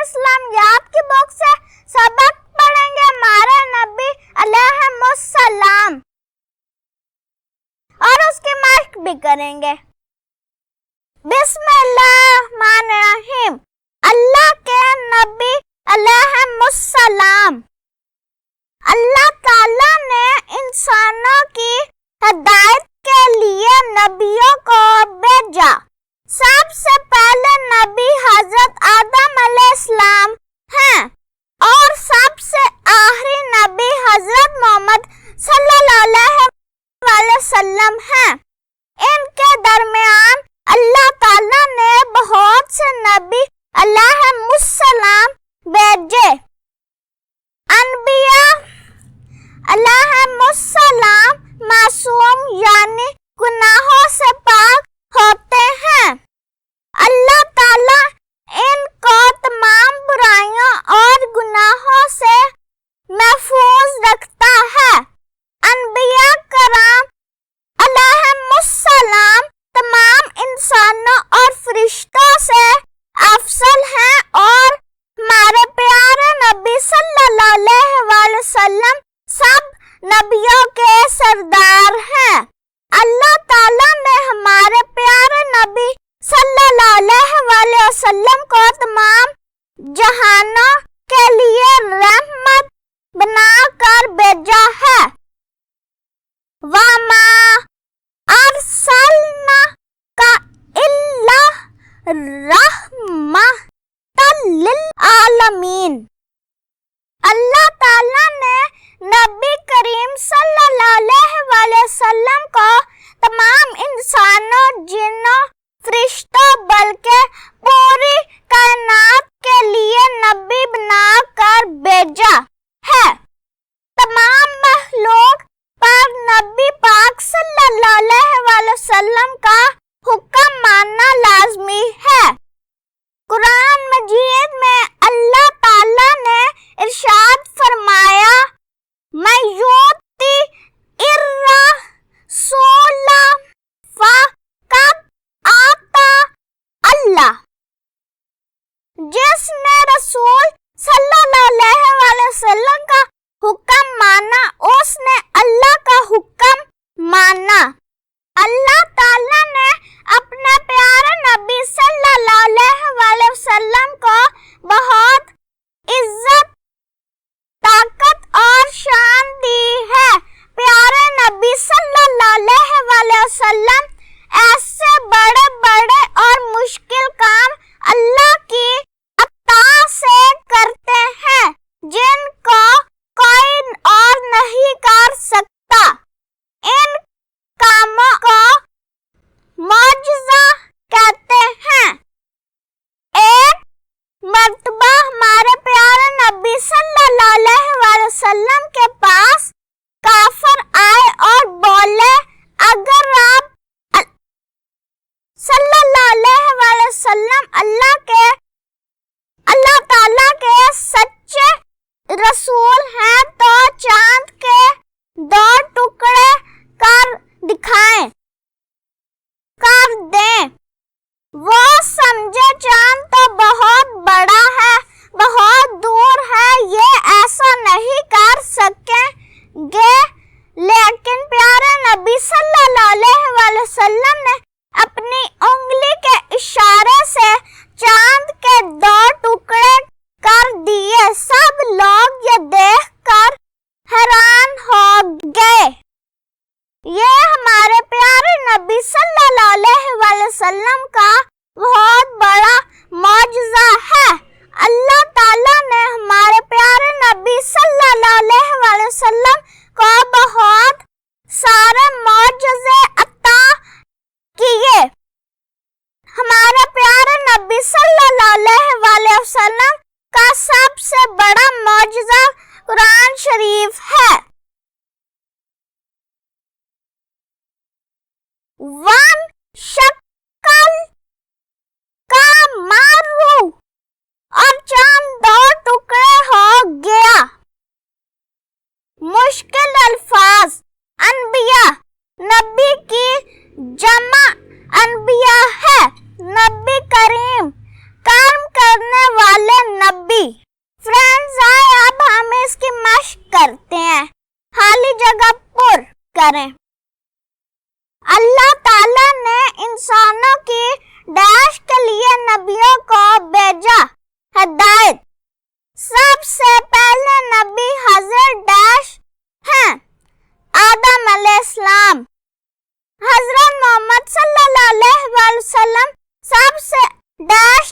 اسلامیات کی بک سے سبق پڑھیں گے ہمارے نبی علیہ السلام اور اس کی مشق بھی کریں گے۔ بسم اللہ الرحمن الرحیم۔ اللہ کے نبی علیہ السلام۔ اللہ تعالیٰ نے انسانوں کی ہدایت کے لیے نبیوں کو بھیجا۔ سب سے پہلے نبی حضرت آدم علیہ السلام ہیں اور سب سے آخری نبی حضرت محمد صلی اللہ علیہ وسلم ہیں۔ ان کے درمیان اللہ تعالیٰ نے بہت سے نبی علیہ السلام بھیجے۔ انبیاء علیہ السلام معصوم یعنی گناہوں سے پاک ہوتے ہیں۔ اللہ تعالیٰ ان کو تمام برائیوں اور گناہوں سے محفوظ رکھتا ہے۔ انبیاء کرام علیہ السلام تمام انسانوں اور فرشتوں سے افضل ہیں اور ہمارے پیارے نبی صلی اللہ علیہ وسلم سب نبیوں کے سردار ہیں۔ اللہ تعالیٰ نے ہمارے پیارے نبی صلی اللہ علیہ وسلم کو تمام جہانوں کے لیے رحمت بنا کر بھیجا ہے۔ وَمَا أَرْسَلْنَاكَ إِلَّا رَحْمَةً لِلْعَالَمِينَ۔ اللہ تعالیٰ نے نبی کریم صلی اللہ علیہ وسلم کو تمام انسانوں، جنوں، فرشتوں بلکہ پوری کائنات کے لیے نبی بنا کر بھیجا ہے۔ تمام مخلوق پر نبی پاک صلی اللہ علیہ وسلم کا حکم ماننا لازمی ہے۔ قرآن مجید میں اللہ تعالیٰ نے ارشاد فرمایا مَن یُؤْتِ الرَّسُولَ فَقَدْ آتَیٰ اللہ۔ جس نے رسول صلی اللہ علیہ وسلم کا حکم مانا اس نے اللہ کا حکم مانا۔ اللہ تعالیٰ نے اپنے پیارے نبی صلی اللہ علیہ وسلم کو بہت عزت، طاقت اور شان دی ہے۔ پیارے نبی صلی اللہ علیہ وسلم ایسے بڑے بڑے اور مشکل کام اللہ کی عطا سے کرتے ہیں جن کو کوئی اور نہیں کر سکتا۔ ان کاموں کو معجزہ کہتے ہیں۔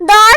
2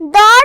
2